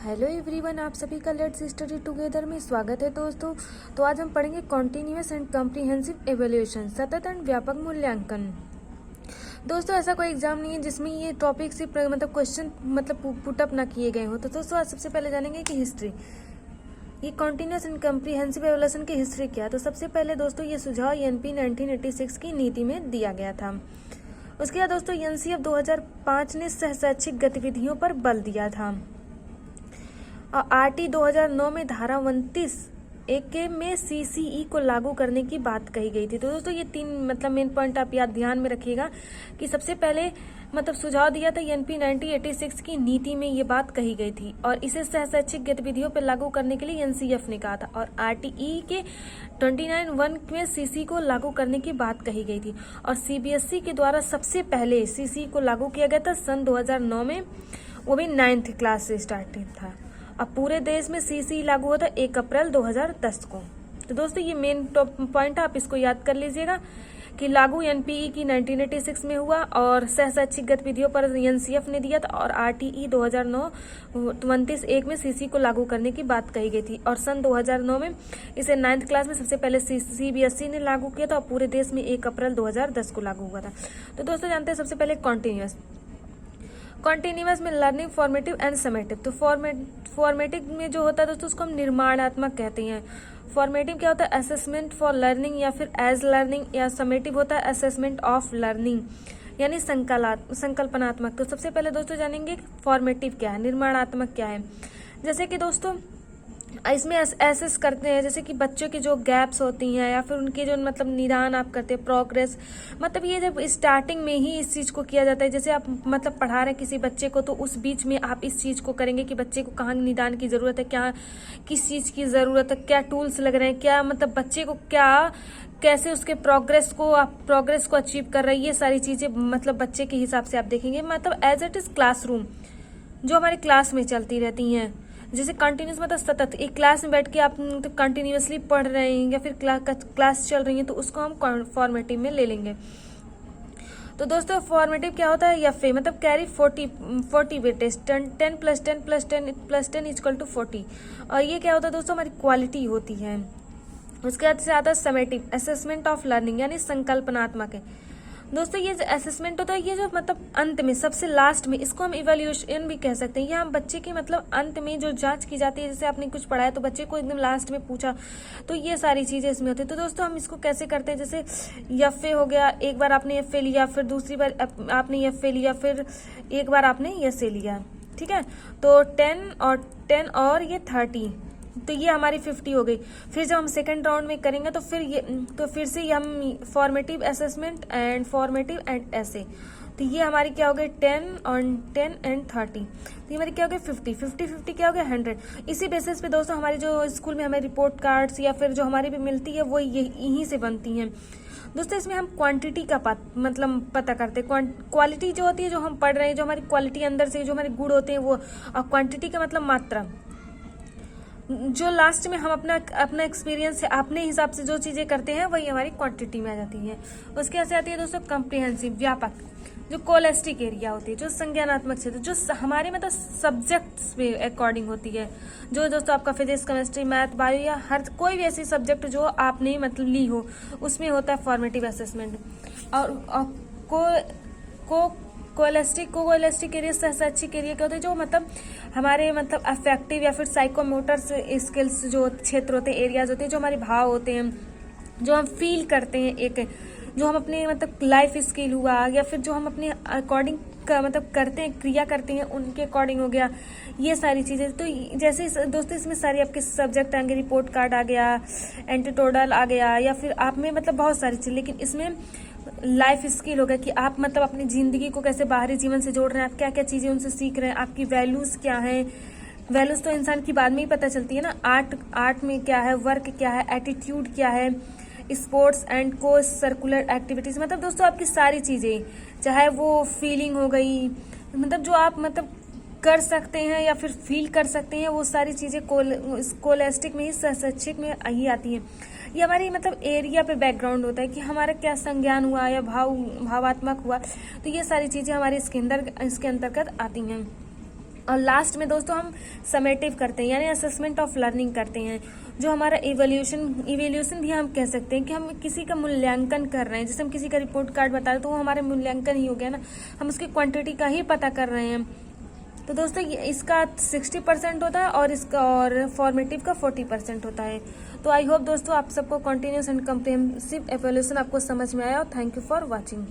Hello everyone, आप सभी का लेट्स स्टडी टुगेदर में स्वागत है दोस्तों। तो आज हम पढ़ेंगे कॉन्टिन्यूअस एंड कॉम्प्रिहेंसिव एवेल्यूएशन, सतत एंड व्यापक मूल्यांकन। दोस्तों ऐसा कोई एग्जाम नहीं है जिसमें ये टॉपिक से क्वेश्चन पुटअप ना किए गए हो। तो दोस्तों आज सबसे पहले जानेंगे कि हिस्ट्री, ये कॉन्टिन्यूअस एंड कॉम्प्रिहेंसिव एवेल्यूएशन की हिस्ट्री क्या है। तो सबसे पहले दोस्तों ये सुझाव एनपी 1986 की नीति में दिया गया था। उसके बाद दोस्तों एनसीएफ 2005 ने शैक्षिक गतिविधियों पर बल दिया था और आरटी 2009 में धारा 29(1) में सीसीई को लागू करने की बात कही गई थी। तो दोस्तों ये तीन मेन पॉइंट आप याद ध्यान में रखिएगा कि सबसे पहले सुझाव दिया था एनपी 1986 की नीति में ये बात कही गई थी और इसे शैक्षिक गतिविधियों पर लागू करने के लिए एनसीएफ ने कहा था और आरटीई के 29(1) में सीसी को लागू करने की बात कही गई थी और सीबीएसई के द्वारा सबसे पहले सीसी को लागू किया गया था सन 2009 में, वो भी 9th क्लास से स्टार्ट था। अब पूरे देश में सीसी लागू हुआ था 1 अप्रैल 2010 को। तो दोस्तों ये मेन टॉप पॉइंट है, आप इसको याद कर लीजिएगा कि लागू एनपीई की 1986 में हुआ और शैक्षिक गतिविधियों पर एनसीएफ ने दिया था और आरटीई 2009 29(1) में सीसी को लागू करने की बात कही गई थी और सन 2009 में इसे 9th क्लास में सबसे पहले सीबीएसई ने लागू किया था और पूरे देश में 1 अप्रैल 2010 को लागू हुआ था। तो दोस्तों जानते हैं सबसे पहले कॉन्टिन्यूअस में लर्निंग, फॉर्मेटिव एंड समेटिव। तो फॉर्मेटिव में जो होता है दोस्तों उसको हम निर्माणात्मक कहते हैं। फॉर्मेटिव क्या होता है? असेसमेंट फॉर लर्निंग या फिर एज लर्निंग, या समेटिव होता है असेसमेंट ऑफ लर्निंग यानी संकल्पनात्मक। तो सबसे पहले दोस्तों जानेंगे फॉर्मेटिव क्या है, निर्माणात्मक क्या है। जैसे कि दोस्तों इसमें एसेस करते हैं, जैसे कि बच्चों की जो गैप्स होती हैं या फिर उनके जो निदान आप करते हैं, प्रोग्रेस, ये जब स्टार्टिंग में ही इस चीज को किया जाता है। जैसे आप पढ़ा रहे हैं किसी बच्चे को तो उस बीच में आप इस चीज को करेंगे कि बच्चे को कहाँ निदान की जरूरत है, क्या किस चीज की जरूरत है, क्या टूल्स लग रहे हैं, क्या बच्चे को क्या कैसे उसके प्रोग्रेस को अचीव कर रहे हैं, ये सारी चीजें बच्चे के हिसाब से आप देखेंगे। एज इट इज क्लासरूम जो हमारे क्लास में चलती रहती हैं, जैसे कंटिन्यूस सतत एक क्लास में बैठ के आप कंटिन्यूसली पढ़ रहे हैं या फिर क्लास चल रही है तो उसको हम फॉर्मेटिव में ले लेंगे। तो दोस्तों फॉर्मेटिव क्या होता है? FA carry 40 weightage 10 + 10 + 10 + 10 = 40। और ये क्या होता है दोस्तों? हमारी क्वालिटी होती है। उसके बाद से आता है समेटिव, असेसमेंट ऑफ लर्निंग यानी संकल्पनात्मक है। दोस्तों ये जो असेसमेंट होता है ये जो अंत में सबसे लास्ट में, इसको हम इवैल्यूएशन भी कह सकते हैं। ये हम बच्चे की अंत में जो जांच की जाती है, जैसे आपने कुछ पढ़ाया तो बच्चे को एकदम लास्ट में पूछा, तो ये सारी चीजें इसमें होती है। तो दोस्तों हम इसको कैसे करते हैं? जैसे एफए हो गया, एक बार आपने एफए लिया, फिर दूसरी बार आपने एफए लिया, फिर एक बार आपने एसए लिया, ठीक है। तो 10 और ये 30, तो ये हमारी 50 हो गई। फिर जब हम सेकंड राउंड में करेंगे तो फिर से हम formative, assessment and formative and ऐसे, तो ये हमारी क्या हो गई 10 एंड 30, तो ये हमारी क्या हो गई 50 क्या हो गया 100। इसी बेसिस पे दोस्तों हमारी जो स्कूल में हमें रिपोर्ट कार्ड्स या फिर जो हमारी भी मिलती है वो यहीं से बनती हैं। दोस्तों इसमें हम क्वांटिटी का पता करते हैं। क्वालिटी जो होती है, जो हम पढ़ रहे हैं, जो हमारी क्वालिटी अंदर से जो हमारे गुण होते हैं वो, और क्वांटिटी का मात्रा, जो लास्ट में हम अपना एक्सपीरियंस है अपने हिसाब से जो चीजें करते हैं वही हमारी क्वांटिटी में आ जाती है। उसके बाद से आती है दोस्तों कॉम्प्रिहेंसिव, व्यापक, जो कोलेस्टिक एरिया होती है, जो संज्ञानात्मक क्षेत्र, जो हमारे सब्जेक्ट्स पे अकॉर्डिंग होती है। जो दोस्तों आपका फिजिक्स, केमिस्ट्री, मैथ, बायो या हर कोई भी ऐसी सब्जेक्ट जो आपने ली हो, उसमें होता है फॉर्मेटिव असेसमेंट। और कोलेस्टिक एरिया, शैक्षिक एरिया क्या होता है? जो हमारे अफेक्टिव या फिर साइकोमोटर स्किल्स जो क्षेत्र होते हैं, एरियाज होते हैं, जो हमारे भाव होते हैं, जो हम फील करते हैं, एक जो हम अपने लाइफ स्किल हुआ या फिर जो हम अपने अकॉर्डिंग करते हैं, क्रिया करते हैं, उनके अकॉर्डिंग हो गया, ये सारी चीजें। तो जैसे दोस्तों इसमें सारे आपके सब्जेक्ट आएंगे, रिपोर्ट कार्ड आ गया, एंटीटोडल आ गया, या फिर आप में बहुत सारी चीज, लेकिन इसमें लाइफ स्किल होगा कि आप अपनी जिंदगी को कैसे बाहरी जीवन से जोड़ रहे हैं, आप क्या क्या चीजें उनसे सीख रहे हैं, आपकी वैल्यूज क्या है। वैल्यूज तो इंसान की बाद में ही पता चलती है ना। आर्ट में क्या है, वर्क क्या है, एटीट्यूड क्या है, स्पोर्ट्स एंड को सर्कुलर एक्टिविटीज, दोस्तों आपकी सारी चीजें, चाहे वो फीलिंग हो गई, जो आप कर सकते हैं या फिर फील कर सकते हैं, वो सारी चीजें कोलेस्टिक में ही, शैक्षिक में ही आती हैं। ये हमारी एरिया पे बैकग्राउंड होता है कि हमारा क्या संज्ञान हुआ या भावात्मक हुआ, तो ये सारी चीजें हमारे इसके अंतर्गत आती हैं। और लास्ट में दोस्तों हम समेटिव करते हैं, यानी असेसमेंट ऑफ लर्निंग करते हैं, जो हमारा इवेल्यूशन भी हम कह सकते हैं कि हम किसी का मूल्यांकन कर रहे हैं। जैसे हम किसी का रिपोर्ट कार्ड बता रहे हैं तो वो हमारे मूल्यांकन ही हो गया ना, हम उसकी क्वांटिटी का ही पता कर रहे हैं। तो दोस्तों इसका 60% होता है और इसका और फॉर्मेटिव का 40% होता है। तो आई होप दोस्तों आप सबको कॉन्टिन्यूस एंड कम्प्रिहेंसिव इवैल्यूएशन आपको समझ में आया, और थैंक यू फॉर वॉचिंग।